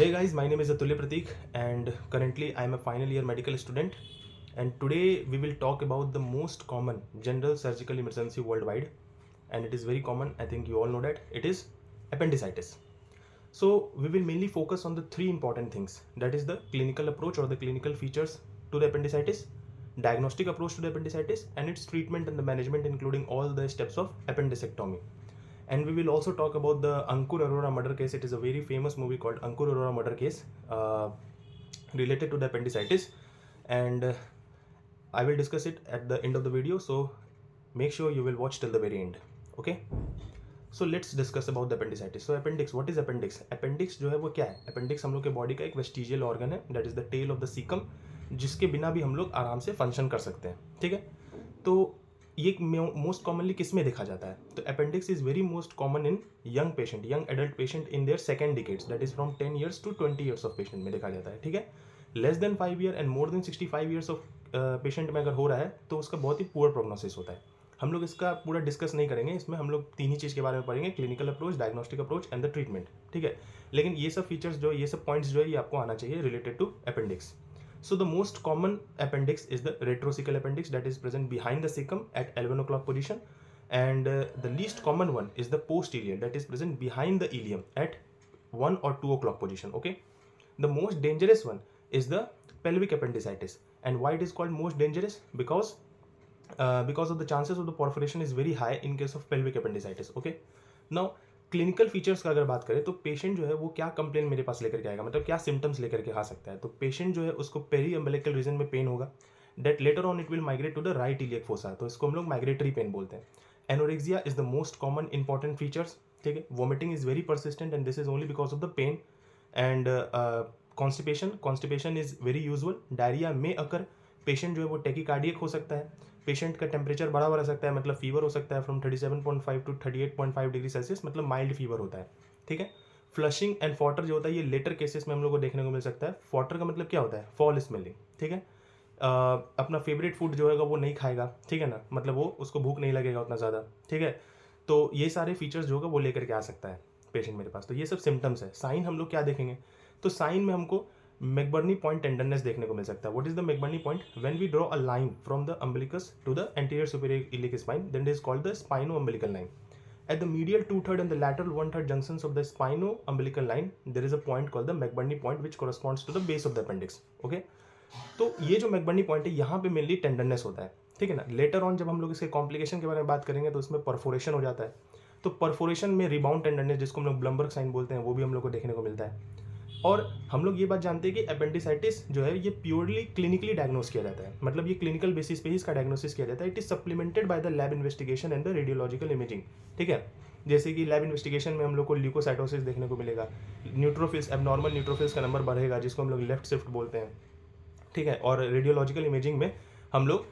Hey guys, my name is Atulya Pratik and currently I am a final year medical student, and today we will talk about the most common general surgical emergency worldwide, and it is very common. I think you all know that it is appendicitis. So we will mainly focus on the three important things, that is the clinical approach or the clinical features to the appendicitis, diagnostic approach to the appendicitis, and its treatment and the management including all the steps of appendicectomy. And we will also talk about the Ankur Arora murder case. It is a very famous movie called Ankur Arora murder case related to the appendicitis, and I will discuss it at the end of the video, so make sure you will watch till the very end. Okay, so let's discuss about the appendicitis. So appendix, what is appendix? Appendix जो है वो क्या है? Appendix हम लोग के body का एक वेस्टिजियल ऑर्गन है, that is the tail of the cecum, जिसके बिना भी हम लोग आराम से फंक्शन कर सकते हैं. ठीक है, तो ये मोस्ट कॉमनली किस में देखा जाता है? तो appendix is very most common in young patient, young adult patient in their second decades, that is from 10 years to 20 years of patient में देखा जाता है. ठीक है, less than 5 year and more than 65 years of patient में अगर हो रहा है तो उसका बहुत ही पुअर प्रोग्नोसिस होता है. हम लोग इसका पूरा डिस्कस नहीं करेंगे, इसमें हम लोग तीन ही चीज़ के बारे में पढ़ेंगे, clinical approach, diagnostic approach and the treatment. ठीक है, लेकिन ये सब फीचर्स जो, ये सब पॉइंट्स जो है ये आपको आना चाहिए related to appendix. So the most common appendix is the retrocecal appendix, that is present behind the cecum at 11 o'clock position, and the least common one is the posterior, that is present behind the ileum at 1 or 2 o'clock position. Okay, the most dangerous one is the pelvic appendicitis. And why it is called most dangerous? Because of the chances of the perforation is very high in case of pelvic appendicitis. Okay, now clinical features का अगर बात करें तो patient जो है वो क्या complain मेरे पास लेकर के आएगा, मतलब क्या सिम्टम्स लेकर के आ सकता है. तो पेशेंट जो है उसको पेरी अम्बिलिकल रीजन में पेन होगा, that later on it will migrate to the right iliac fossa, तो इसको हम लोग माइग्रेटरी पेन बोलते हैं. Anorexia is the most common important features. ठीक है, vomiting is very persistent and this is only because of the pain. And constipation is very usual. Diarrhoea में occur. Patient जो है वो टेकिकार्डियक हो सकता है. पेशेंट का टेम्परेचर बड़ा रह सकता है, मतलब फीवर हो सकता है फ्रॉम 37.5 टू 38.5 डिग्री सेल्सियस, मतलब माइल्ड फीवर होता है. ठीक है, फ्लशिंग एंड फॉटर जो होता है ये लेटर केसेस में हम लोग को देखने को मिल सकता है. फॉटर का मतलब क्या होता है? Fall smelling. ठीक है, अपना फेवरेट फूड जो होगा वो नहीं खाएगा. ठीक है ना, मतलब वो उसको भूख नहीं लगेगा उतना ज़्यादा. ठीक है, तो ये सारे फीचर्स जो होगा वो लेकर के आ सकता है पेशेंट मेरे पास. तो ये सब सिम्टम्स है. साइन हम लोग क्या देखेंगे? तो साइन में हमको मैकबर्नी पॉइंट टेंडरनेस देखने को मिल सकता है. What is the McBurney point? When we draw a line from the umbilicus to the anterior superior iliac spine, then it is called the spino umbilical line. At the medial 2/3 and the lateral 1/3 junctions of the spino-umbilical line, there is a point called the McBurney point, which corresponds to the base of the appendix. Okay, तो ये जो McBurney point है यहाँ पे mainly tenderness होता है. ठीक है ना, लेटर ऑन जब हम लोग इसके कॉम्प्लिकेशन के बारे में बात करेंगे तो उसमें परफोरेशन हो जाता है. तो परफोरेशन में रिबाउंड टेंडरनेस, जिसको हम लोग ब्लमबर्ग साइन बोलते हैं, वो भी हम लोग को देखने को मिलता है. और हम लोग ये बात जानते हैं कि अपेंडिसाइटिस जो है ये प्योरली क्लिनिकली डायग्नोस किया जाता है, मतलब ये क्लिनिकल बेसिस पे ही इसका डायग्नोसिस किया जाता है. It is supplemented by the lab investigation and the radiological imaging. ठीक है, जैसे कि लैब इन्वेस्टिगेशन में हम लोग को ल्यूकोसाइटोसिस देखने को मिलेगा, न्यूट्रोफिल्स, एबनॉर्मल न्यूट्रोफिल्स का नंबर बढ़ेगा जिसको हम लोग लेफ्ट शिफ्ट बोलते हैं. ठीक है, और रेडियोलॉजिकल इमेजिंग में हम लोग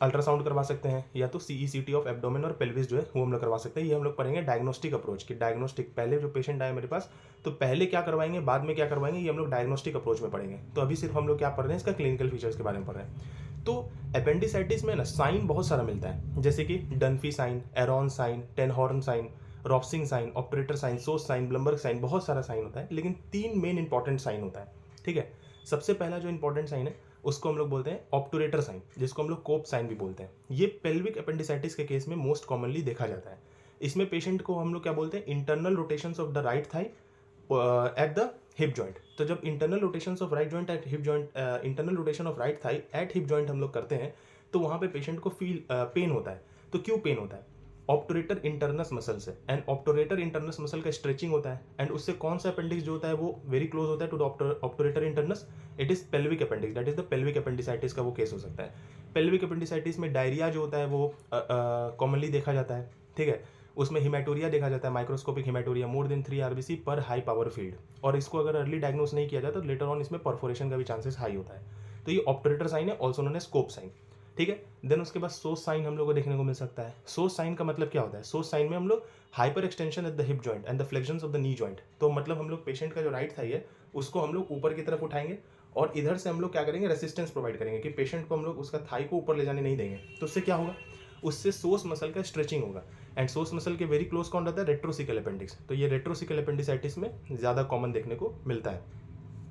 अल्ट्रासाउंड करवा सकते हैं, या तो CECT ऑफ एब्डोमेन और पेल्विस जो है वो हम लोग करवा सकते हैं. ये हम लोग पढ़ेंगे डायग्नोस्टिक अप्रोच की. डायग्नोस्टिक, पहले जो पेशेंट आए मेरे पास तो पहले क्या करवाएंगे, बाद में क्या करवाएंगे, ये हम लोग डायग्नोस्टिक अप्रोच में पढ़ेंगे. तो अभी सिर्फ हम लोग क्या पढ़ रहे हैं, इसका क्लिनिकल फीचर्स के बारे में पढ़ रहे हैं. तो अपेंडिसाइटिस में ना साइन बहुत सारा मिलता है, जैसे कि Dunphy sign, Aaron sign, Tenhorn sign, Rovsing sign, obturator sign, psoas sign, Blumberg sign, बहुत सारा साइन होता है. लेकिन तीन मेन इंपॉर्टेंट साइन होता है. ठीक है, सबसे पहला जो इंपॉर्टेंट साइन है उसको हम लोग बोलते हैं ऑप्टुरेटर साइन, जिसको हम लोग कोप साइन भी बोलते हैं. ये पेल्विक अपेंडिसाइटिस के केस में मोस्ट कॉमनली देखा जाता है. इसमें पेशेंट को हम लोग क्या बोलते हैं, internal rotations of the right thigh at the hip joint. तो जब internal rotations of right joint at hip joint, internal rotation of right thigh at hip joint हम लोग करते हैं तो वहाँ पे पेशेंट को पेन होता है. तो क्यों पेन होता है? ऑप्टोरेटर इंटरनस मसल से, एंड ऑप्टोरेटर इंटरनस मसल का स्ट्रेचिंग होता है, एंड उससे कौन सा अपेंडिक्स जो होता है वो वेरी क्लोज होता है to the obturator internus. It is pelvic appendix, that is the pelvic appendicitis का वो केस हो सकता है. पेल्विक अपेंडिसाइटिस में डायरिया जो होता है वो कॉमनली देखा जाता है. ठीक है, उसमें हिमेटोरिया देखा जाता है, माइक्रोस्कोपिक हिमेटोरिया, मोर देन 3 RBC पर हाई पावर फील्ड. और इसको अगर अर्ली डायग्नोस नहीं किया जाता तो लेटर ऑन इसमें परफोरेशन का भी चांसेस हाई होता है. तो ये ऑप्टोरेटर साइन है, also known as scope sign. ठीक है, देन उसके बाद सोस साइन हम लोग को देखने को मिल सकता है. सोस साइन का मतलब क्या होता है? सोस साइन में हम लोग hyperextension at the hip joint and the flexions of the knee joint. तो मतलब हम लोग पेशेंट का जो राइट थाई है उसको हम लोग ऊपर की तरफ उठाएंगे और इधर से हम लोग क्या करेंगे, रेसिस्टेंस प्रोवाइड करेंगे कि पेशेंट को हम लोग उसका थाई को ऊपर ले जाने नहीं देंगे. तो उससे क्या होगा, उससे सोर्स मसल का स्ट्रेचिंग होगा, एंड सोर्स मसल के वेरी क्लोज कौन रहता है, रेट्रोसिकल अपेंडिक्स। तो ये रेट्रोसिकल अपेंडिसाइटिस में ज़्यादा कॉमन देखने को मिलता है।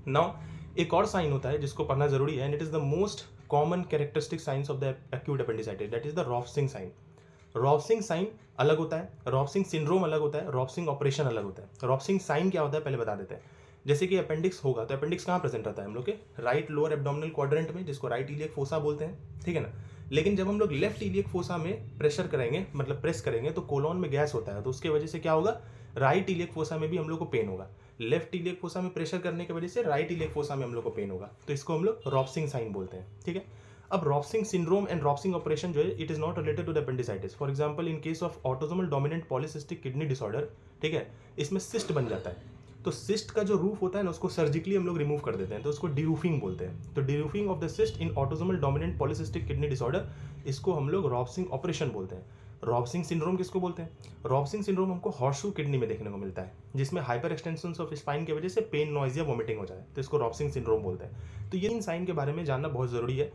नाउ एक और साइन होता है जिसको पढ़ना जरूरी है, and it is the most common characteristic signs of the acute appendicitis, that is the Rovsing sign. Rovsing sign अलग होता है, रॉफसिंग सिंड्रोम अलग होता है, रॉफसिंग ऑपरेशन अलग होता है। रॉफसिंग साइन क्या होता है पहले बता देते हैं। जैसे कि अपेंडिक्स होगा तो अपेंडिक्स कहाँ प्रेजेंट रहता है हम लोग के राइट लोअर एब्डोमिनल क्वाड्रेंट में, जिसको राइट इलियक फोसा बोलते हैं, ठीक है ना। लेकिन जब हम लोग लेफ्ट इलियक फोसा में प्रेशर करेंगे, मतलब प्रेस करेंगे, तो कोलोन में गैस होता है, तो उसके वजह से क्या होगा, राइट इलियक फोसा में भी हम लोग को पेन होगा। लेफ्ट इलियक फोसा में प्रेशर करने की वजह से राइट इलियक फोसा में हम लोग को पेन होगा, तो इसको हम लोग रॉफसिंग साइन बोलते हैं, ठीक है। अब Rovsing syndrome and Rovsing operation जो है, it is not related to the appendicitis. For example in case of autosomal dominant polycystic kidney disorder, ठीक है, इसमें सिस्ट बन जाता है, तो सिस्ट का जो रूफ होता है ना, उसको सर्जिकली हम लोग रिमूव कर देते हैं, तो उसको डीरूफिंग बोलते हैं। तो deroofing of the cyst in autosomal dominant polycystic kidney disorder, इसको हम लोग रॉफसिंग ऑपरेशन बोलते हैं। रॉफसिंग सिंड्रोम किसको बोलते हैं, रॉफसिंग सिंड्रोम हमको हॉर्सशू किडनी में देखने को मिलता है, जिसमें हाइपर एक्सटेंशन ऑफ स्पाइन की वजह से पेन, नॉइज या वोमिटिंग हो जाए, तो इसको रॉफसिंग सिंड्रोम बोलते हैं। तो ये इन साइन के बारे में जानना बहुत ज़रूरी है।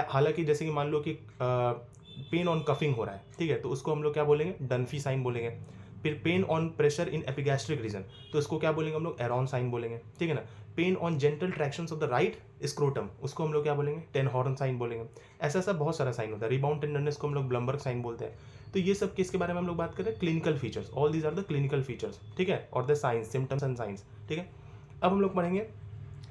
हालांकि जैसे कि मान लो कि पेन ऑन कफिंग हो रहा है, ठीक है, तो उसको हम लोग क्या बोलेंगे, डनफी साइन बोलेंगे। फिर pain on pressure in epigastric region, तो इसको क्या बोलेंगे हम लोग, एरॉन साइन बोलेंगे, ठीक है ना। Pain on gentle tractions of the right scrotum, उसको हम लोग क्या बोलेंगे, टेन हॉर्न साइन बोलेंगे। ऐसा ऐसा बहुत सारा साइन होता है। रिबाउंड टेंडरनेस को हम लोग ब्लम्बर्ग साइन बोलते हैं। तो ये सब किसके बारे में हम लोग बात करें, clinical features, all these are the clinical features, ठीक है, और the signs, symptoms and signs, ठीक है। अब हम लोग पढ़ेंगे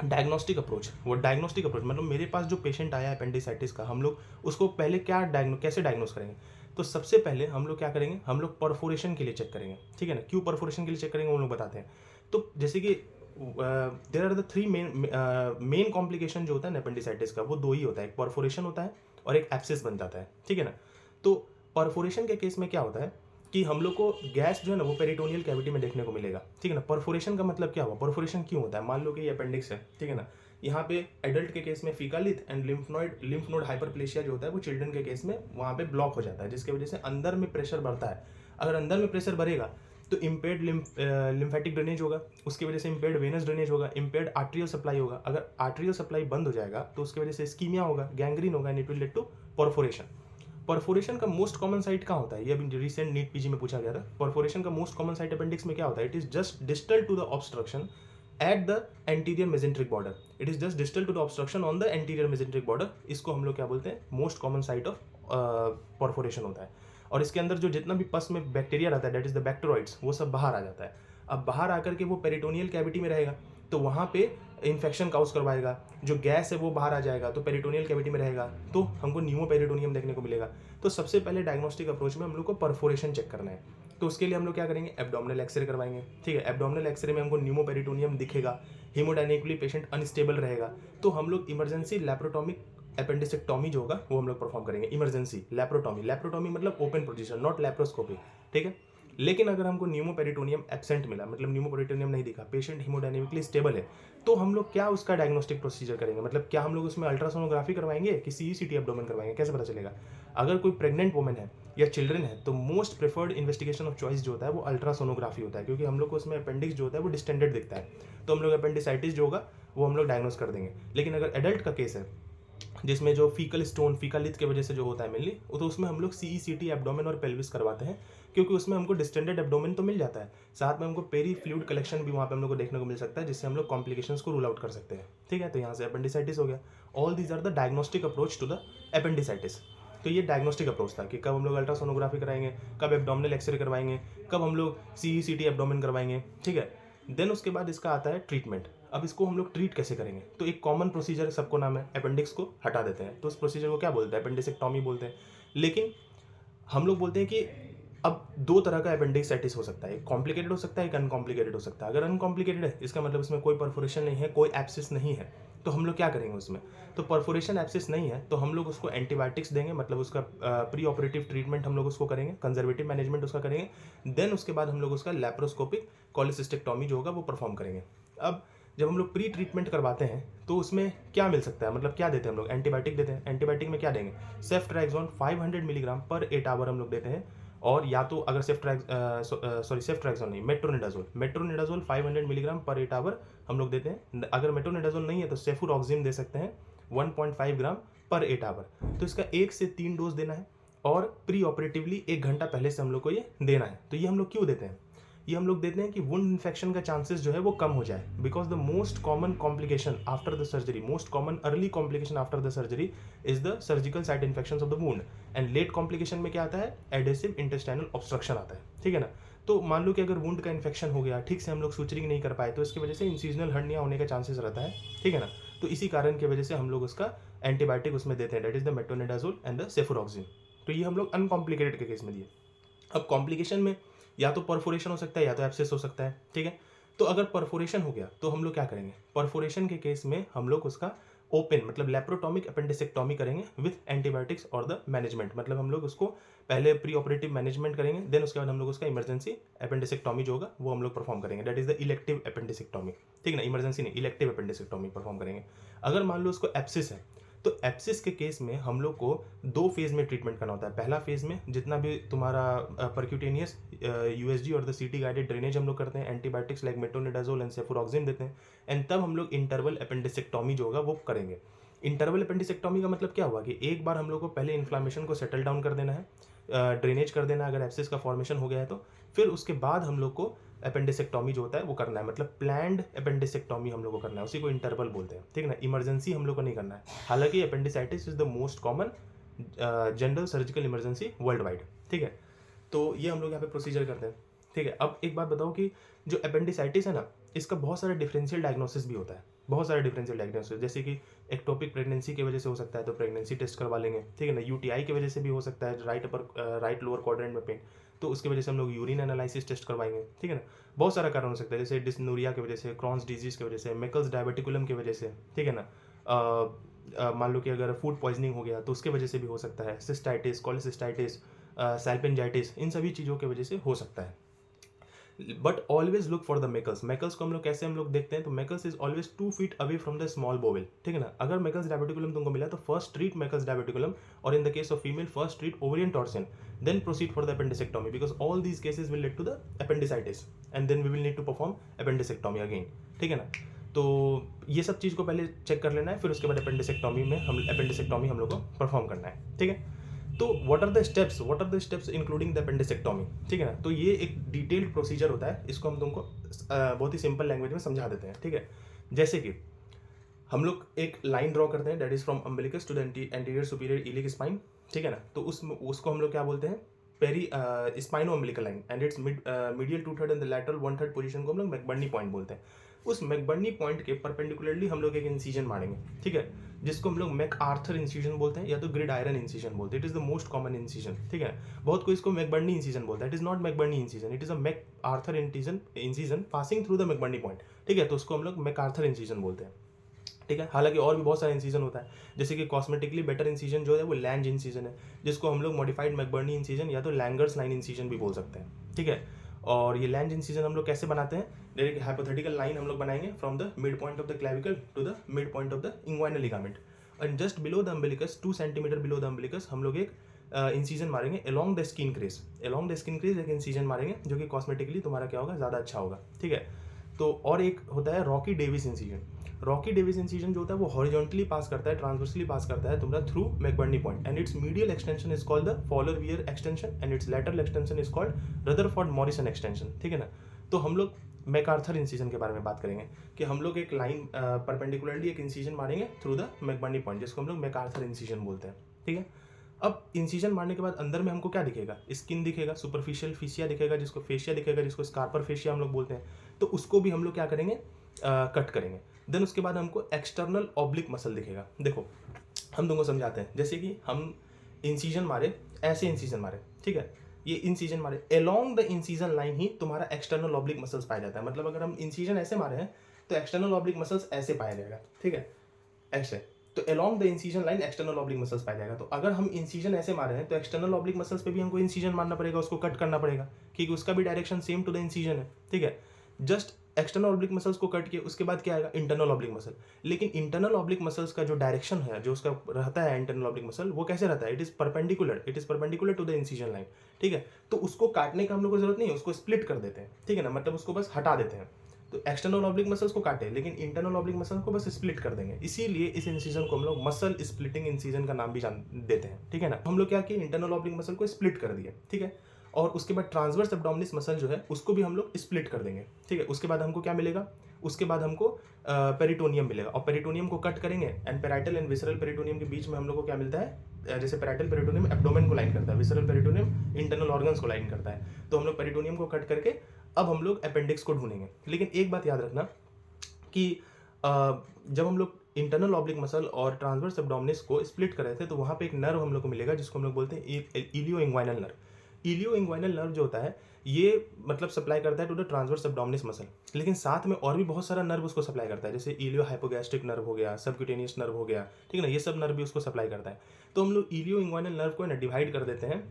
डायग्नोस्टिक अप्रोच। वो डायग्नोस्टिक अप्रोच मतलब मेरे पास जो पेशेंट आया है अपेंडिसाइटिस का, हम लोग उसको पहले क्या कैसे डायग्नोस करेंगे। तो सबसे पहले हम लोग क्या करेंगे, हम लोग परफोरेशन के लिए चेक करेंगे, ठीक है ना। क्यों परफोरेशन के लिए चेक करेंगे वो लोग बताते हैं। तो जैसे कि there are the three main complication जो होता है ना अपेंडिसाइटिस का, वो दो ही होता है, एक परफोरेशन होता है और एक एब्सेस बन जाता है, ठीक है ना। तो परफोरेशन के केस में क्या होता है कि हम लोग को गैस जो है ना वो पेरिटोनियल कैविटी में देखने को मिलेगा, ठीक है ना। परफोरेशन का मतलब क्या हुआ, परफोरेशन क्यों होता है, मान लो कि ये अपेंडिक्स है, ठीक है ना। यहाँ पे एडल्ट के केस में फीकालिथ एंड लिम्फ नोड हाइपरप्लेशिया जो होता है वो चिल्ड्रन के केस में वहाँ पे ब्लॉक हो जाता है, जिसकी वजह से अंदर में प्रेशर बढ़ता है। अगर अंदर में प्रेशर बढ़ेगा तो इम्पेयर्ड लिम्फेटिक ड्रेनेज होगा, उसकी वजह से इम्पेयर्ड वेनस ड्रेनेज होगा, इम्पेयर्ड आर्टेरियल सप्लाई होगा। अगर आर्टेरियल सप्लाई बंद हो जाएगा तो उसकी वजह से स्कीमिया होगा, गैंग्रीन होगा, and it will lead to perforation. Perforation का मोस्ट कॉमन साइट कहाँ होता है, ये अभी रिसेंट नीट पीजी में पूछा गया था। परफोरेशन का मोस्ट कॉमन साइट अपेंडिक्स में क्या होता है, it is just distal to the obstruction at the anterior mesenteric border. It is just distal to the obstruction on the anterior mesenteric border. इसको हम लोग क्या बोलते हैं, most common site of perforation होता है। और इसके अंदर जो जितना भी पस में बैक्टीरिया रहता है, दैट इज द बैक्टेरॉइड्स, वो सब बाहर आ जाता है। अब बाहर आकर के वो पेरिटोनियल कैविटी में रहेगा, तो वहाँ पे इन्फेक्शन काउज करवाएगा, जो गैस है वो बाहर आ जाएगा, तो पेरिटोनियल कैविटी में रहेगा, तो हमको न्यूमोपेरिटोनियम देखने को मिलेगा। तो सबसे पहले डायग्नोस्टिक अप्रोच में हम लोग को परफोरेशन चेक करना है। तो उसके लिए हम लोग क्या करेंगे, एब्डोमिनल एक्सरे करवाएंगे, ठीक है। एब्डोमिनल एक्सरे में हमको न्यूमोपेरिटोनियम दिखेगा, हीमोडायनेमिकली पेशेंट अनस्टेबल रहेगा, तो हम लोग इमरजेंसी लैप्रोटोमिक अपेंडिसेक्टोमी जो होगा वो हम लोग परफॉर्म करेंगे। इमरजेंसी लैप्रोटोमी, लैप्रोटोमी मतलब ओपन प्रोसीजर, नॉट लैप्रोस्कोपी, ठीक है। लेकिन अगर हमको न्यूमोपेरिटोनियम एब्सेंट मिला, मतलब न्यूमोपेरिटोनियम नहीं दिखा, पेशेंट हीमोडायनेमिकली स्टेबल है, तो हम लोग क्या उसका डायग्नोस्टिक प्रोसीजर करेंगे, मतलब क्या हम लोग उसमें अल्ट्रासोनोग्राफी करवाएंगे कि सीईसीटी एब्डोमेन करवाएंगे, कैसे पता चलेगा। अगर कोई प्रेग्नेंट वुमेन है या चिल्ड्रन है तो most preferred investigation of choice जो होता है वो अल्ट्रासोनोग्राफी होता है, क्योंकि हम लोग को उसमें अपेंडिक्स जो होता है वो डिस्टेंडेड दिखता है, तो हम लोग अपेंडिसाइटिस जो होगा वो हम लोग डायग्नोस कर देंगे। लेकिन अगर एडल्ट का केस है जिसमें जो फीकल स्टोन, फीकालिथ की वजह से जो होता है मेनली, तो उसमें हम लोग सीईसीटी एब्डोमेन और पेल्विस करवाते हैं, क्योंकि उसमें हमको डिस्टेंडेड एब्डोमेन तो मिल जाता है, साथ में हमको पेरी फ्लूइड कलेक्शन भी वहाँ पे हम लोग को देखने को मिल सकता है, जिससे हम लोग कॉम्प्लिकेशंस को रूल आउट कर सकते हैं, ठीक है। तो यहाँ से अपेंडिसाइटिस हो गया। All these are the diagnostic approach to the appendicitis. तो ये डायग्नोस्टिक अप्रोच था कि कब हम लोग अल्ट्रासोनोग्राफी कराएंगे, कब एब्डोमिनल एक्सरे करवाएंगे, कब हम लोग सीईसीटी एब्डोमेन करवाएंगे, ठीक है। देन उसके बाद इसका आता है ट्रीटमेंट। अब इसको हम लोग ट्रीट कैसे करेंगे, तो एक कॉमन प्रोसीजर सबको नाम है, अपेंडिक्स को हटा देते हैं, तो उस प्रोसीजर को क्या बोलते हैं, अपेंडिसेक्टोमी बोलते हैं। लेकिन हम लोग बोलते हैं कि अब दो तरह का अपेंडिसाइटिस हो सकता है, एक कॉम्प्लिकेटेड हो सकता है, एक अनकॉम्प्लिकेटेड हो सकता है। अगर अनकॉम्प्लिकेटेड है इसका मतलब उसमें कोई परफोरेशन नहीं है, कोई एब्सिस नहीं है, तो हम लोग क्या करेंगे उसमें, तो परफोरेशन एब्सिस नहीं है तो हम लोग उसको एंटीबायोटिक्स देंगे, मतलब उसका प्री ऑपरेटिव ट्रीटमेंट हम लोग उसको करेंगे, कंजर्वेटिव मैनेजमेंट उसका करेंगे। देन उसके बाद हम लोग उसका लैप्रोस्कोपिक कॉलिसिस्टेक्टोमी जो होगा वो परफॉर्म करेंगे। अब जब हम लोग प्री ट्रीटमेंट करवाते हैं तो उसमें क्या मिल सकता है, मतलब क्या देते हैं हम लोग, एंटीबायोटिक देते हैं। एंटीबायोटिक में क्या देंगे, सेफ्ट्रैक्सोन 500 मिलीग्राम पर 8 आवर हम लोग देते हैं, और या तो अगर सेफ्ट्रैक्सोन नहीं, मेट्रोनिडाजोल 500 मिलीग्राम पर 8 आवर हम लोग देते हैं। अगर मेट्रोनिडाजोल नहीं है तो सेफुरॉक्सिम दे सकते हैं 1.5 ग्राम पर 8 आवर। तो इसका 1 से 3 डोज देना है। और प्री ऑपरेटिवली 1 घंटा पहले से हम लोग को ये देना है। तो ये हम लोग क्यों देते हैं? ये हम लोग देते हैं कि वुंड इन्फेक्शन का चांसेस जो है वो कम हो जाए, because the most common complication after the surgery, most common early complication after the surgery is the surgical site infection of the wound. And late complication में क्या आता है? एडेसिव इंटेस्टाइनल ऑब्स्ट्रक्शन आता है, ठीक है ना। तो मान लो कि अगर वुंड का इन्फेक्शन हो गया, ठीक से हम लोग सूचरिंग नहीं कर पाए, तो इसकी वजह से इंसिजनल हर्निया होने का चांसेस रहता है, ठीक है ना। तो इसी कारण की वजह से हम लोग उसका एंटीबायोटिक उसमें देते हैं, that is the metronidazole and the cefuroxime. तो ये हम लोग अनकॉम्प्लिकेटेड के केस में दिए। अब कॉम्प्लिकेशन में या तो परफोरेशन हो सकता है या तो एब्सेस हो सकता है, ठीक है। तो अगर परफोरेशन हो गया तो हम लोग क्या करेंगे? परफोरेशन के केस में हम लोग उसका ओपन मतलब लेप्रोटॉमिक अपेंडिसेक्टोमी करेंगे विथ एंटीबायोटिक्स और द मैनेजमेंट। मतलब हम लोग उसको पहले प्री ऑपरेटिव मैनेजमेंट करेंगे, देन उसके बाद हम लोग उसका इमरजेंसी अपेंडिसेक्टोमी जो होगा वो हम लोग परफॉर्म करेंगे, that is the elective appendicectomy, ठीक है ना। इमरजेंसी नहीं, इलेक्टिव अपेंडिसेक्टोमी परफॉर्म करेंगे। अगर मान लो उसको एब्सिस है, तो एब्सिस के केस में हम लोग को 2 फेज में ट्रीटमेंट करना होता है। पहला फेज में जितना भी तुम्हारा परक्यूटेनियस यूएसजी और द सीटी गाइडेड ड्रेनेज हम लोग करते हैं, एंटीबायोटिक्स लाइक मेट्रोनिडाजोल एंड सेफुरॉक्सिन देते हैं, एंड तब हम लोग इंटरवल अपेंडिसेक्टोमी जो होगा वो करेंगे। इंटरवल अपेंडिसेक्टोमी का मतलब क्या हुआ कि एक बार हम लोग को पहले इन्फ्लामेशन को सेटल डाउन कर देना है, ड्रेनेज कर देना है अगर एब्सिस का फॉर्मेशन हो गया है तो, फिर उसके बाद हम लोग को अपेंडिसेक्टोमी जो होता है वो करना है, मतलब प्लान्ड अपेंडिसेक्टोमी हम लोग को करना है, उसी को इंटरवल बोलते हैं, ठीक है ना। इमरजेंसी हम लोग को नहीं करना है, हालांकि appendicitis is the most common general surgical emergency world wide, ठीक है। तो ये हम लोग यहाँ पे प्रोसीजर करते हैं, ठीक है। अब एक बात बताओ कि जो अपेंडिसाइटिस है ना, इसका बहुत सारा डिफरेंशियल डायग्नोसिस भी होता है, बहुत सारे डिफरेंशियल डायग्नोसिस, जैसे कि एक्टोपिक प्रेगनेंसी की वजह से हो सकता है तो प्रेगनेंसी टेस्ट करवा लेंगे, ठीक है ना। यूटीआई की वजह से भी हो सकता है, राइट लोअर क्वाड्रेंट में पेन, तो उसकी वजह से हम लोग यूरिन एनालिसिस टेस्ट करवाएंगे, ठीक है ना। बहुत सारा कारण हो सकता है, जैसे डिस्नूरिया की वजह से, क्रॉन्स डिजीज की वजह से, मेकल्स डायबिटिकुलम की वजह से, ठीक है ना। मान लो कि अगर फूड पॉइजनिंग हो गया तो उसके वजह से भी हो सकता है, सिस्टाइटिस, कॉलिसिस्टाइटिस, सैल्पेंजाइटिस, इन सभी चीज़ों की वजह से हो सकता है। But always look for the मेकल्स। मेकल्स को हम लोग कैसे हम लोग देखते हैं? तो मेकल्स is always 2 feet away from the small bowel, ठीक है ना। अगर मेकल्स डायबिटिकुलम तुमको मिला तो फर्स्ट ट्रीट मेकल्स डायबिटिकुलम, और in the case of female first treat ovarian torsion, then proceed for the appendicectomy, because all these cases will lead to the appendicitis and then we will need to perform appendicectomy again, ठीक है ना। तो ये सब चीज़ को पहले check कर लेना है, फिर उसके बाद अपेंडिसेक्टोमी हम लोग को परफॉर्म करना है, ठीक है। तो what are the steps including the appendicectomy, ठीक है ना। तो ये एक डिटेल्ड प्रोसीजर होता है, इसको हम तुमको बहुत ही सिंपल लैंग्वेज में समझा देते हैं, ठीक है। जैसे कि हम लोग एक लाइन ड्रॉ करते हैं, that is from umbilicus to the anterior superior iliac spine, ठीक है ना। तो उसको हम लोग क्या बोलते हैं? Peri spino umbilical line, and it's medial 2/3 and the lateral 1/3 position को हम लोग मैकबर्नी पॉइंट बोलते हैं। उस मैकबर्नी पॉइंट के परपेंडिकुलरली हम लोग एक इंसिजन मारेंगे, ठीक है, जिसको हम लोग मैक आर्थर इंसिजन बोलते हैं या तो ग्रिड आयरन इंसिजन बोलते हैं। It is the most common incision, ठीक है। बहुत कोई इसको मैकबर्नी इंसिजन बोलता है, it is not McBurney incision, it is a McArthur incision passing through the McBurney point, ठीक है। तो उसको हम लोग मैक आर्थर इंसिजन बोलते हैं, ठीक है। हालांकि और भी बहुत सारा इंसिजन होता है, जैसे कि कॉस्मेटिकली बेटर इंसिजन जो है वो लैंज इंसिजन है, जिसको हम लोग मॉडिफाइड मैकबर्नी इंसिजन या तो लैंगर्स लाइन इंसिजन भी बोल सकते हैं, ठीक है। और ये लैंज इंसिजन हम लोग कैसे बनाते हैं? डायरेक्ट हाइपोथेटिकल लाइन हम लोग बनाएंगे from the mid point of the clavicle to the mid point of the inguinal ligament, and just below the umbilicus 2 centimetre below the umbilicus हम लोग एक इंसिजन मारेंगे अलोंग द स्किन क्रेज एक incision मारेंगे, जो कि कॉस्मेटिकली तुम्हारा क्या होगा, ज़्यादा अच्छा होगा, ठीक है। तो और एक होता है Rocky Davis incision. Rocky Davis incision जो होता है वो हॉरिजॉन्टली पास करता है, ट्रांसवर्सली पास करता है तुम्हारा through McBurney point, and it's medial extension is called the Fowler Weir extension, and its lateral extension is called Rutherford Morrison extension, ठीक है ना। तो हम लोग मैकार्थर इंसिजन के बारे में बात करेंगे कि हम लोग एक लाइन परपेंडिकुलरली एक इंसिजन मारेंगे थ्रू द मैकबर्नी पॉइंट, जिसको हम लोग मैकार्थर इंसिजन बोलते हैं, ठीक है। अब इंसिजन मारने के बाद अंदर में हमको क्या दिखेगा? स्किन दिखेगा, सुपरफिशियल फेशिया दिखेगा, जिसको स्कार्पर फेशिया हम लोग बोलते हैं। तो उसको भी हम लोग क्या करेंगे? कट करेंगे। देन उसके बाद हमको एक्सटर्नल ऑब्लिक मसल दिखेगा। देखो हम तुमको समझाते हैं, जैसे कि हम इंसिजन मारे, ऐसे इंसिजन मारे, ठीक है, ये इंसिजन मारे अलोंग द इंसिजन लाइन ही तुम्हारा एक्सटर्नल ऑब्लिक मसल्स पाया जाता है। मतलब अगर हम इंसिजन ऐसे मारे हैं तो एक्सटर्नल ऑब्लिक मसल्स ऐसे पाया जाएगा, ठीक है, ऐसे। तो along the incision line external oblique muscles पाया जाएगा। तो अगर हम इंसिजन ऐसे मारे हैं तो एक्सटर्नल ऑब्लिक मसल्स पे भी हमको इंसिजन मारना पड़ेगा, उसको कट करना पड़ेगा, क्योंकि उसका भी direction same to the incision है, ठीक है। जस्ट एक्सटर्नल ऑब्लिक मसल्स को कट किए, उसके बाद क्या आएगा? Internal oblique muscle. लेकिन इंटरनल ऑब्लिक मसल्स का जो डायरेक्शन है, जो उसका रहता है इंटरनल ऑब्लिक मसल, वो कैसे रहता है? It is perpendicular to the incision line, ठीक है। तो उसको काटने का हम लोग को जरूरत नहीं है, उसको स्प्लिट कर देते हैं, ठीक है ना, मतलब उसको बस हटा देते हैं। तो एक्सटर्नल ऑब्लिक मसल्स को काटे, लेकिन इंटरनल ऑब्लिक मसल्स को बस स्प्लिट कर देंगे। इसीलिए इस इंसिजन को हम लोग मसल स्प्लिटिंग इंसिजन का नाम भी जान देते हैं, ठीक है ना। हम लोग क्या किए, इंटरनल ऑब्लिक मसल को स्प्लिट कर दिया, ठीक है। और उसके बाद ट्रांसवर्स एब्डोमिनिस मसल जो है उसको भी हम लोग स्प्लिट कर देंगे, ठीक है। उसके बाद हमको क्या मिलेगा, उसके बाद हमको पेरिटोनियम मिलेगा, और पेरिटोनियम को कट करेंगे and parietal and visceral peritoneum के बीच में हम लोग को क्या मिलता है, जैसे पेराइटल पेरिटोनियम एब्डोमेन को लाइन करता है, विसरल पेरिटोनियम इंटरनल ऑर्गन्स को लाइन करता है। तो हम लोग पेरिटोनियम को कट करके अब हम लोग अपेंडिक्स को ढूंढेंगे। लेकिन एक बात याद रखना कि जब हम लोग इंटरनल ऑब्लिक मसल और ट्रांसवर्स एब्डोमिनिस को स्प्लिट कर रहे थे तो वहाँ पे एक नर्व हम लोग को मिलेगा जिसको हम लोग बोलते हैं ilioinguinal nerve. Ilioinguinal nerve जो होता है ये मतलब सप्लाई करता है to the transverse abdominis muscle, लेकिन साथ में और भी बहुत सारा नर्व उसको सप्लाई करता है, जैसे इलियो हाइपोगैस्ट्रिक नर्व हो गया, सबक्यूटेनियस नर्व हो गया, ठीक है ना, ये सब नर्व भी उसको सप्लाई करता है। तो हम लोग इलियो इंग्वाइनल नर्व को ना डिवाइड कर देते हैं,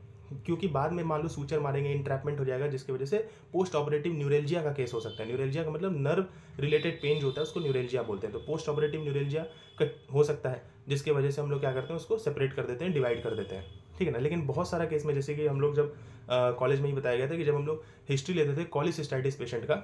क्योंकि बाद में मान लो सूचर मारेंगे, इंट्रैपमेंट हो जाएगा, जिसकी वजह से पोस्ट ऑपरेटिव न्यूरेल्जिया का केस हो सकता है। न्यूरेल्जिया का मतलब नर्व रिलेटेड पेन जो होता है उसको न्यूरेल्जिया बोलते हैं। तो पोस्ट ऑपरेटिव न्यूरेल्जिया का हो सकता है, जिसकी वजह से हम लोग क्या करते हैं, उसको सेपरेट कर देते हैं, डिवाइड कर देते हैं, ठीक है ना। लेकिन बहुत सारा केस में, जैसे कि हम लोग जब कॉलेज में ही बताया गया था कि जब हम लोग हिस्ट्री लेते थे कॉलिसिस्टाइटिस पेशेंट का,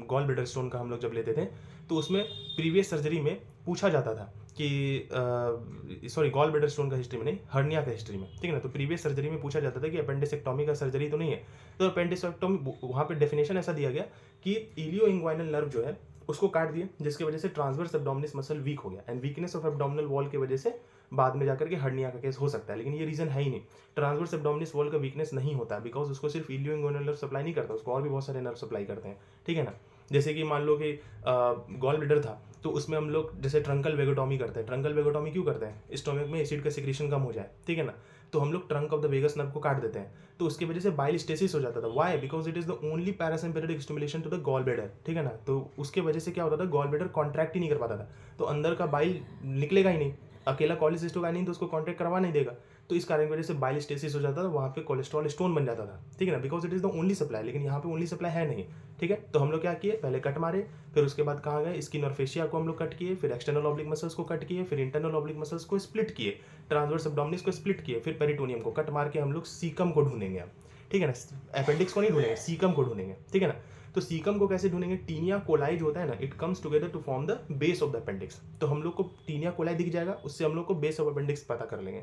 गॉल ब्लैडर स्टोन का हम लोग जब लेते थे, तो उसमें प्रीवियस सर्जरी में पूछा जाता था कि सॉरी गॉल ब्लैडर स्टोन का हिस्ट्री में नहीं, हर्निया का हिस्ट्री में, ठीक है ना। तो प्रीवियस सर्जरी में पूछा जाता था कि अपेंडिसेक्टोमी का सर्जरी तो नहीं है, तो अपेंडिसेक्टोमी वहाँ पे डेफिनेशन ऐसा दिया गया कि इलियो इंग्वाइनल नर्व जो है उसको काट दिए, जिसकी वजह से ट्रांसवर्स एब्डोमिनिस मसल वीक हो गया, and weakness of abdominal wall की वजह से बाद में जाकर के हर्निया का केस हो सकता है। लेकिन ये रीजन है ही नहीं, ट्रांसवर्स एब्डोमिनिस वॉल का वीकनेस नहीं होता, बिकॉज उसको सिर्फ इलियो इंग्वाइनल नर्व सप्लाई नहीं करता, उसको और भी बहुत सारे नर्व सप्लाई करते हैं, ठीक है ना। जैसे कि मान लो कि गॉल ब्लैडर था, तो उसमें हम लोग जैसे ट्रंकल वेगोटॉमी करते हैं। ट्रंकल वेगोटॉमी क्यों करते हैं, स्टोमक में एसिड का सिक्रीशन कम हो जाए, ठीक है ना। तो हम लोग trunk of the vagus nerve को काट देते हैं, तो उसकी वजह से बाइल स्टेसिस हो जाता था। Why, because it is the only parasympathetic stimulation to the gallbladder, ठीक है ना। तो उसके वजह से क्या होता था, गॉल ब्लैडर कॉन्ट्रैक्ट ही नहीं कर पाता था, तो अंदर का बाइल निकलेगा ही नहीं, अकेला कॉलिसिस्टोकाइनिन तो उसको कॉन्ट्रैक्ट करवा नहीं देगा, तो इस कारण की वजह से बाइल स्टेसिस हो जाता था, वहाँ पे कोलेस्ट्रॉल स्टोन बन जाता था, ठीक है ना, because it is the only supply. लेकिन यहाँ पे ओनली सप्लाई है नहीं, ठीक है। तो हम लोग क्या किए, पहले कट मारे, फिर उसके बाद कहाँ गए, स्किन और फेशिया को हम लोग कट किए, फिर एक्सटर्नल ऑब्लिक मसल्स को कट किए, फिर इंटरनल ऑब्लिक मसल्स को स्प्लिट किए, ट्रांसवर्स एब्डोमिनिस को स्प्लिट किए, फिर पेरिटोनियम को कट मार के हम लोग सीकम को ढूंढेंगे अब, ठीक है ना। अपेंडिक्स को नहीं ढूंढेंगे, सीकम को ढूंढेंगे, ठीक है ना। तो सीकम को कैसे ढूंढेंगे, टीनिया कोलाई जो होता है ना, it comes together to form the base of the appendix. तो हम लोग को टीनिया कोलाई दिख जाएगा, उससे हम लोग को बेस ऑफ अपेंडिक्स पता कर लेंगे।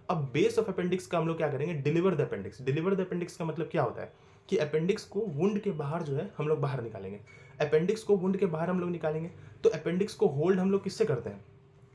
अब बेस ऑफ अपेंडिक्स का हम लोग क्या करेंगे, deliver the appendix. Deliver the appendix का मतलब क्या होता है कि अपेंडिक्स को वुंड के बाहर जो है हम लोग बाहर निकालेंगे। अपेंडिक्स को वुंड के बाहर हम लोग निकालेंगे, तो अपेंडिक्स को होल्ड हम लोग किससे करते हैं,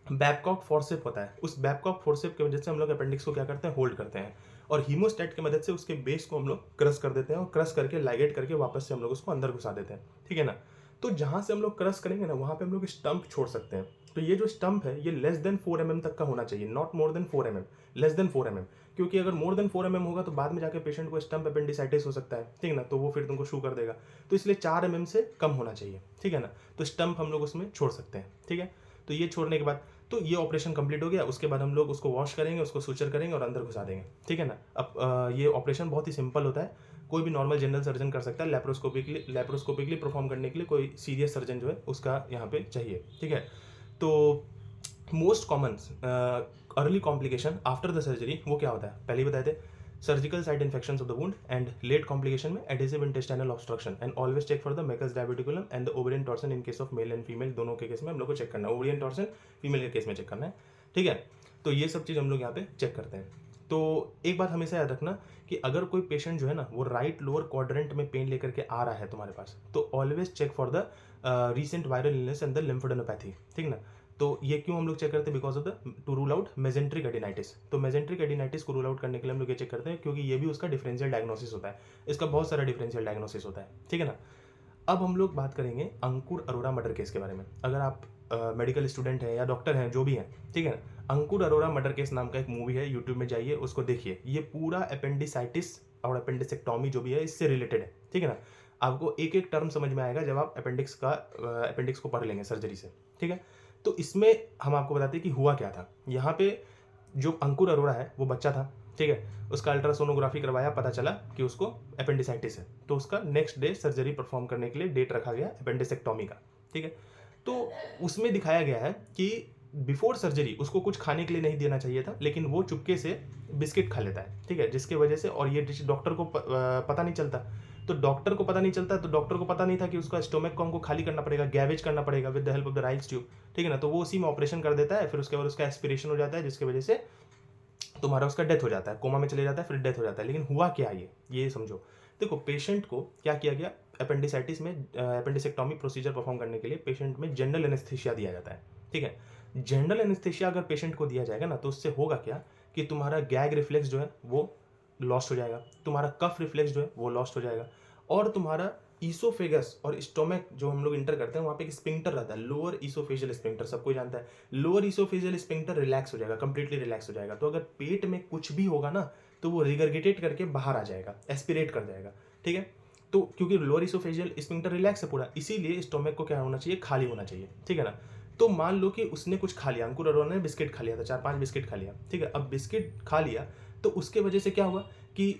बैबकॉक फोर्सेप होता है, उस बैबकॉक फोर्सेप की वजह से हम लोग अपेंडिक्स को क्या करते हैं, होल्ड करते हैं, और हीमोस्टैट की मदद से उसके बेस को हम लोग क्रश कर देते हैं, और क्रश करके लाइगेट करके वापस से हम लोग उसको अंदर घुसा देते हैं, ठीक है ना। तो जहाँ से हम लोग क्रश करेंगे ना, वहाँ पे हम लोग स्टंप छोड़ सकते हैं। तो ये जो स्टंप है ये लेस देन 4 mm तक का होना चाहिए, not more than 4 mm, less than 4 mm, क्योंकि अगर मोर देन 4 mm होगा तो बाद में जाकर पेशेंट को स्टंप अपेंडिसाइटिस हो सकता है, ठीक है ना, तो वो फिर तुमको शू कर देगा। तो इसलिए 4 mm से कम होना चाहिए, ठीक है ना। तो स्टंप हम लोग उसमें छोड़ सकते हैं, ठीक है। तो ये छोड़ने के बाद तो ये ऑपरेशन कंप्लीट हो गया। उसके बाद हम लोग उसको वॉश करेंगे, उसको सुचर करेंगे और अंदर घुसा देंगे, ठीक है ना। अब ये ऑपरेशन बहुत ही सिंपल होता है, कोई भी नॉर्मल जनरल सर्जन कर सकता है। लेप्रोस्कोपिकली परफॉर्म करने के लिए कोई सीरियस सर्जन जो है उसका यहाँ पे चाहिए, ठीक है। तो most common early complication after the surgery वो क्या होता है, पहले ही बताए थे, surgical site infections of the wound, and late complication में adhesive intestinal obstruction, and always check for the Meckel's diverticulum and the ovarian torsion in case of male and female, दोनों के केस में हम लोग को चेक करना है, ovarian torsion female के केस में चेक करना है, ठीक है। तो ये सब चीज़ हम लोग यहाँ पे चेक करते हैं। तो एक बात हमेशा याद रखना कि अगर कोई पेशेंट जो है ना वो राइट लोअर क्वाड्रेंट में पेन लेकर के आ रहा है तुम्हारे पास, तो always check for the recent viral illness and the lymphadenopathy, ठीक ना। तो ये क्यों हम लोग चेक करते हैं, because of the to rule out mesenteric adenitis. तो मेजेंट्रिक एडिनाइटिस को रूल आउट करने के लिए हम लोग ये चेक करते हैं, क्योंकि ये भी उसका डिफरेंशियल डायग्नोसिस होता है, इसका बहुत सारा डिफरेंशियल डायग्नोसिस होता है, ठीक है ना। अब हम लोग बात करेंगे अंकुर अरोरा मर्डर केस के बारे में। अगर आप मेडिकल स्टूडेंट हैं या डॉक्टर हैं, जो भी हैं, ठीक है ना, अंकुर अरोरा मर्डर केस नाम का एक मूवी है, यूट्यूब में जाइए उसको देखिए। ये पूरा अपेंडिसाइटिस और अपेंडिसेक्टोमी जो भी है इससे रिलेटेड है, ठीक है ना। आपको एक एक टर्म समझ में आएगा जब आप अपेंडिक्स को पढ़ लेंगे सर्जरी से, ठीक है। तो इसमें हम आपको बताते हैं कि हुआ क्या था। यहाँ पे जो अंकुर अरोरा है वो बच्चा था, ठीक है, उसका अल्ट्रासोनोग्राफी करवाया, पता चला कि उसको अपेंडिसाइटिस है, तो उसका नेक्स्ट डे सर्जरी परफॉर्म करने के लिए डेट रखा गया अपेंडिसेक्टोमी का, ठीक है। तो उसमें दिखाया गया है कि बिफोर सर्जरी उसको कुछ खाने के लिए नहीं देना चाहिए था, लेकिन वो चुपके से बिस्किट खा लेता है, ठीक है, जिसके वजह से, और ये डॉक्टर को पता नहीं चलता, तो डॉक्टर को पता नहीं चलता, तो डॉक्टर को पता नहीं था कि उसका स्टोमक को हमको खाली करना पड़ेगा, गैवेज करना पड़ेगा with the help of the Ryle's tube, ठीक है ना। तो वो उसी में ऑपरेशन कर देता है, फिर उसके बाद उसका एस्पिरेशन हो जाता है, जिसकी वजह से तुम्हारा उसका डेथ हो जाता है, कोमा में चले जाता है, फिर डेथ हो जाता है। लेकिन हुआ क्या ये समझो। देखो पेशेंट को क्या किया गया, अपेंडिसाइटिस में अपेंडिसेक्टोमी प्रोसीजर परफॉर्म करने के लिए पेशेंट में जनरल एनेस्थीसिया दिया जाता है, ठीक है। जनरल एनेस्थीसिया अगर पेशेंट को दिया जाएगा ना, तो उससे होगा क्या कि तुम्हारा गैग रिफ्लेक्स जो है वो लॉस्ट हो जाएगा, तुम्हारा कफ रिफ्लेक्स जो है वो लॉस्ट हो जाएगा, और तुम्हारा ईसोफेगस और स्टोमक जो हम लोग इंटर करते हैं वहाँ पे एक स्पिंक्टर रहता है, लोअर ईसोफेजियल स्पिंक्टर, सबको जानता है। लोअर ईसोफेजियल स्पिंक्टर रिलैक्स हो जाएगा, कंप्लीटली रिलैक्स हो जाएगा। तो अगर पेट में कुछ भी होगा ना, तो वो रिगर्गिटेट करके बाहर आ जाएगा, एस्पिरेट कर जाएगा, ठीक है। तो क्योंकि लोअर ईसोफेजियल स्पिंक्टर रिलैक्स है पूरा, इसीलिए स्टोमक को क्या होना चाहिए, खाली होना चाहिए, ठीक है ना। तो मान लो कि उसने कुछ खा लिया, अंकुर अरोड़ा ने बिस्किट खा लिया था, 4-5 बिस्किट खा लिया, ठीक है। अब बिस्किट खा लिया तो उसके वजह से क्या हुआ कि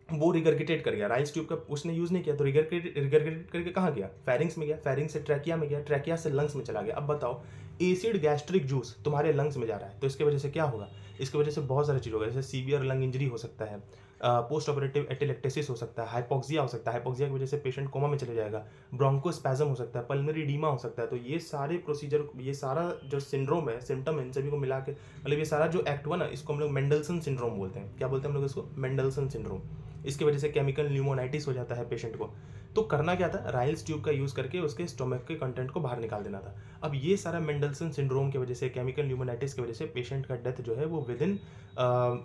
वो रिगर्गिटेट कर गया, राइस ट्यूब का उसने यूज नहीं किया, तो रिगर्गिटेट करके कहाँ गया, फेरिंग्स में गया, फेरिंग्स से ट्रैकिया में गया, ट्रैकिया से लंग्स में चला गया। अब बताओ एसिड गैस्ट्रिक जूस तुम्हारे लंग्स में जा रहा है, तो इसकी वजह से क्या होगा, इसकी वजह से बहुत सारी चीज़ होगा, जैसे सीवियर लंग इंजरी हो सकता है, पोस्ट ऑपरेटिव एटेलेक्टेसिस हो सकता है, हाइपोक्सिया हो सकता है, हाइपोक्सिया की वजह से पेशेंट कोमा में चले जाएगा, ब्रोंकोस्पैज्म हो सकता है, पल्मोनरी एडीमा हो सकता है। तो ये सारे प्रोसीजर, ये सारा जो सिंड्रोम है, सिम्टम है, इन सभी को मिला के मतलब ये सारा जो एक्ट हुआ ना, इसको हम लोग मेंडलसन सिंड्रोम बोलते हैं। क्या बोलते हैं हम लोग इसको, मेंडलसन सिंड्रोम। इसकी वजह से केमिकल न्यूमोनाइटिस हो जाता है पेशेंट को। तो करना क्या था, राइल्स ट्यूब का यूज़ करके उसके स्टोमक के कंटेंट को बाहर निकाल देना था। अब ये सारा मेंडलसन सिंड्रोम की वजह से, केमिकल न्यूमोनाइटिस की वजह से पेशेंट का डेथ जो है वो with in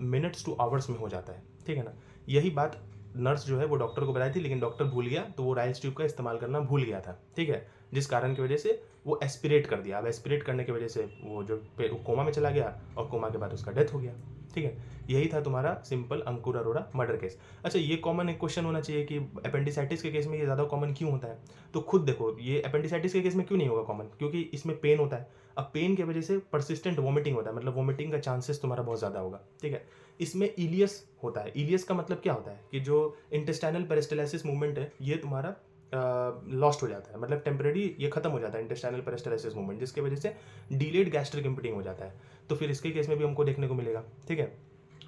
minutes two hours में हो जाता है, ठीक है ना। यही बात नर्स जो है वो डॉक्टर को बताई थी, लेकिन डॉक्टर भूल गया, तो वो राइल्स ट्यूब का इस्तेमाल करना भूल गया था, ठीक है। जिस कारण की वजह से वो एस्पिरेट कर दिया। अब एस्पिरेट करने की वजह से वो जो कोमा में चला गया, और कोमा के बाद उसका डेथ हो गया, ठीक है। यही था तुम्हारा सिंपल अंकुर अरोड़ा मर्डर केस। अच्छा, ये कॉमन एक क्वेश्चन होना चाहिए कि अपेंडिसाइटिस के केस में ये ज़्यादा कॉमन क्यों होता है। तो खुद देखो, ये अपेंडिसाइटिस के केस में क्यों नहीं होगा कॉमन, क्योंकि इसमें पेन होता है। अब पेन की वजह से परसिस्टेंट वोमिटिंग होता है, मतलब वोमिटिंग का चांसेस तुम्हारा बहुत ज़्यादा होगा, ठीक है। इसमें इलियस होता है। इलियस का मतलब क्या होता है कि जो इंटेस्टाइनल पेरिस्टाल्सिस मूवमेंट है ये तुम्हारा लॉस्ट हो जाता है, मतलब टेम्परेरी ये खत्म हो जाता है इंटेस्टाइनल पेरिस्टाल्सिस मूवमेंट, जिसकी वजह से डिलेड गैस्ट्रिक इम्पिटिंग हो जाता है। तो फिर इसके केस में भी हमको देखने को मिलेगा, ठीक है।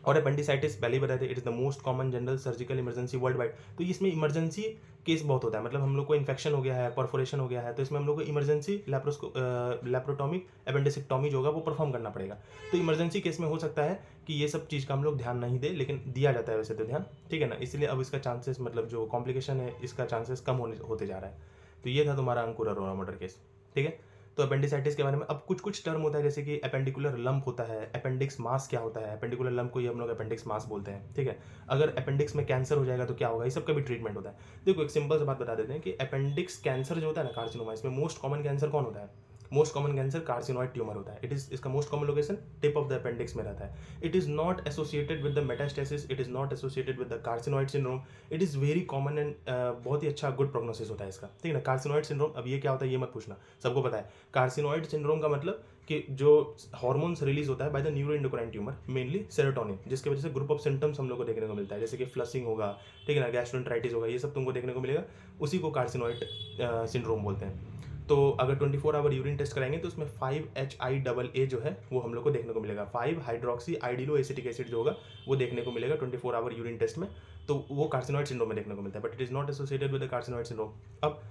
और अपेंडिसाइटिस पहले ही बताए थे, it is the most common general surgical emergency world wide. तो इसमें इमरजेंसी केस बहुत होता है, मतलब हम लोग को इन्फेक्शन हो गया है, परफोरेशन हो गया है, तो इसमें हम लोग को इमरजेंसी लैप्रोटोमिक अपेंडिसेक्टोमी जो होगा वो परफॉर्म करना पड़ेगा। तो इमरजेंसी केस में हो सकता है कि ये सब चीज़ का हम लोग ध्यान नहीं दे, लेकिन दिया जाता है वैसे तो ध्यान, ठीक है ना। इसलिए अब इसका चांसेस, मतलब जो कॉम्प्लिकेशन है इसका चांसेस कम होते जा रहा है। तो ये था तुम्हारा अंकुर अरोड़ा मर्डर केस, ठीक है। तो अपेंडिसाइटिस के बारे में अब कुछ कुछ टर्म होता है, जैसे कि अपेंडिकुलर लंप होता है, अपेंडिक्स मास क्या होता है, अपेंडिकुलर लंप को ही हम लोग अपेंडिक्स मास बोलते हैं, ठीक है। अगर अपेंडिक्स में कैंसर हो जाएगा तो क्या होगा, ये सब का भी ट्रीटमेंट होता है। देखो एक सिंपल सी बात बता देते हैं कि अपेंडिक्स कैंसर जो होता है ना, कार्सिनोमा, इसमें मोस्ट कॉमन कैंसर कौन होता है, most common cancer carcinoid tumour होता है। इसका most common location tip of the appendix में रहता है। It is not associated with the metastasis, it is not associated with the carcinoid syndrome, it is very common and बहुत ही अच्छा good prognosis होता है इसका, ठीक है ना। कार्सिनोइड सिंड्रोम, अब ये क्या होता है ये मत पूछना, सबको पता है। कार्सिनोइड सिंड्रोम का मतलब कि जो हार्मोन्स रिलीज होता है by the neuroendocrine tumour, mainly serotonin, जिसकी वजह से ग्रुप ऑफ सिम्टम्स हम लोग को देखने को मिलता है, जैसे कि फ्लसिंग होगा, ठीक है ना, गैस्ट्रोएंटेराइटिस होगा, ये सब तुमको देखने को मिलेगा, उसी को कार्सिनोइड सिंड्रोम बोलते हैं। तो अगर 24 आवर यूरिन टेस्ट कराएंगे तो उसमें 5HIAA जो है वो हम लोग को देखने को मिलेगा, 5 हाइड्रोक्सी आइडिलो एसिटिक एसिड जो होगा वो देखने को मिलेगा 24 आवर यूरिन टेस्ट में। तो वो कार्सिनोइड सिंड्रोम में देखने को मिलता है, but it is not associated with the carcinoid syndrome. अब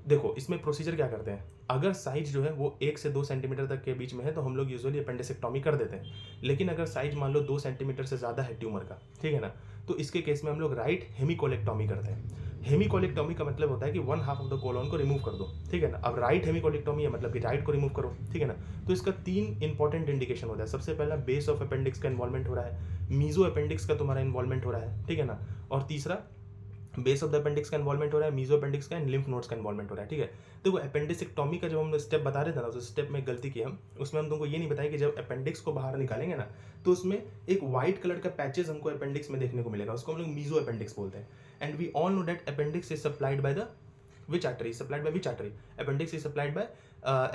देखो इसमें प्रोसीजर क्या करते हैं, अगर साइज जो है वो 1 से 2 सेंटीमीटर तक के बीच में है तो हम लोग यूजुअली अपेंडिसेक्टोमी कर देते हैं। लेकिन अगर साइज मान लो 2 सेंटीमीटर से ज़्यादा है ट्यूमर का, ठीक है ना, तो इसके केस में हम लोग राइट हेमिकोलेक्टोमी करते हैं। हेमिकोलेक्टोमी का मतलब होता है कि 1/2 ऑफ द कोलोन को रिमूव कर दो, ठीक है ना। अब राइट हेमिकोलेक्टोमी है मतलब कि राइट को रिमूव करो, ठीक है ना। तो इसका 3 इंपॉर्टेंट इंडिकेशन होता है। सबसे पहला बेस ऑफ अपेंडिक्स का इन्वॉल्वमेंट हो रहा है, मीजो अपेंडिक्स का तुम्हारा इन्वॉल्वमेंट हो रहा है, ठीक है ना। और तीसरा बेस ऑफ द अपेंडिक्स का इन्वॉल्वमेंट हो रहा है, मीजो अपेंडिक्स का एंड लिम्फ नोड्स का इन्वॉल्वमेंट हो रहा है, ठीक है। देखो अपेंडिसेक्टोमी का जब हम स्टेप बता रहे थे ना, उस स्टेप में गलती की हम, उसमें हम तुमको ये नहीं बताया कि जब अपेंडिक्स को बाहर निकालेंगे ना तो उसमें एक व्हाइट कलर का पैचेस हमको अपेंडिक्स में देखने को मिलेगा, उसको हम लोग मीजो अपेंडिक्स बोलते हैं। And we all know that appendix is supplied by the which artery is supplied by which artery, appendix is supplied by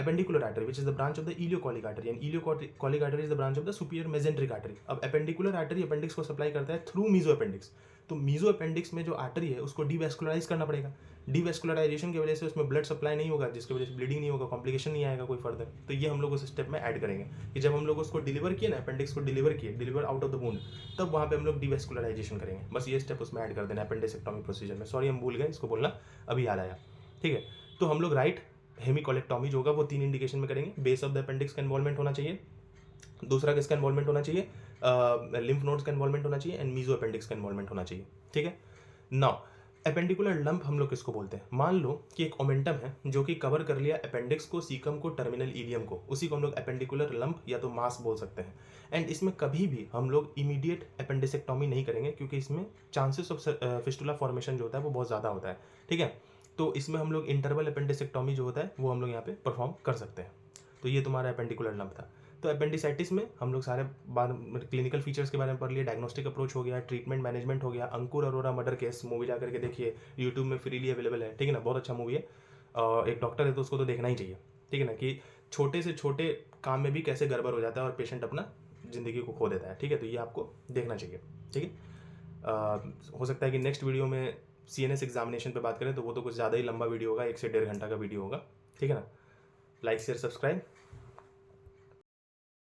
appendicular artery which is the branch of the ileocholic artery and ileocholic artery is the branch of the superior mesenteric artery. अब appendicular artery appendix को supply करता है through meso appendix, तो meso appendix में जो artery है उसको डीवैस्कुलराइज करना पड़ेगा। डीवैस्कुलराइजेशन की वजह से उसमें ब्लड सप्लाई नहीं होगा, जिसकी वजह से ब्लीडिंग नहीं होगा, कॉम्प्लिकेशन नहीं आएगा कोई फर्दर। तो ये हम लोग उस स्टेप में ऐड करेंगे कि जब हम लोग उसको डिलीवर किए ना, अपेंडिक्स को deliver out of the wound, तब वहाँ पे हम लोग डीवैस्कुलराइजेशन करेंगे। बस ये स्टेप उसमें ऐड कर देना अपेंडिसेक्टोमी प्रोसीजर में। सॉरी हम भूल गए इसको बोलना, अभी याद आया। ठीक है, तो हम लोग राइट हेमिकोलेक्टोमी जो होगा वो 3 इंडिकेशन में करेंगे। बेस ऑफ द अपेंडिक्स का इन्वॉल्वमेंट होना चाहिए, दूसरा किसका इन्वॉल्वमेंट होना चाहिए, लिम्फ नोड्स का इन्वॉल्वमेंट होना चाहिए, एंड मीजो अपेंडिक्स का इन्वॉल्वमेंट होना चाहिए। ठीक है, नाउ एपेंडिकुलर लंप हम लोग किसको बोलते हैं? मान लो कि एक ओमेंटम है जो कि कवर कर लिया अपेंडिक्स को, सीकम को, टर्मिनल इलियम को, उसी को हम लोग एपेंडिकुलर लंप या तो मास बोल सकते हैं। एंड इसमें कभी भी हम लोग इमीडिएट अपेंडिसेक्टोमी नहीं करेंगे, क्योंकि इसमें चांसेस ऑफ फिस्टुला फॉर्मेशन जो होता है वो बहुत ज़्यादा होता है। ठीक है, तो इसमें हम लोग इंटरवल अपेंडिसेक्टोमी जो होता है वो हम लोग यहाँ पे परफॉर्म कर सकते हैं। तो ये तुम्हारा एपेंडिकुलर लंप था। तो अपेंडिसाइटिस में हम लोग सारे क्लिनिकल फीचर्स के बारे में पढ़ लिए, डायग्नोस्टिक अप्रोच हो गया, ट्रीटमेंट मैनेजमेंट हो गया। अंकुर अरोरा मर्डर केस मूवी जा करके देखिए, यूट्यूब में फ्रीली अवेलेबल है। ठीक है ना, बहुत अच्छा मूवी है। एक डॉक्टर है तो उसको तो देखना ही चाहिए। ठीक है ना, कि छोटे से छोटे काम में भी कैसे गड़बड़ हो जाता है और पेशेंट अपना ज़िंदगी को खो देता है। ठीक है, तो ये आपको देखना चाहिए। ठीक है, हो सकता है कि नेक्स्ट वीडियो में CNS एग्जामिनेशन पे बात करें, तो वो तो कुछ ज़्यादा ही लंबा वीडियो होगा, 1 से 1.5 घंटा का वीडियो होगा। ठीक है ना, लाइक शेयर सब्सक्राइब।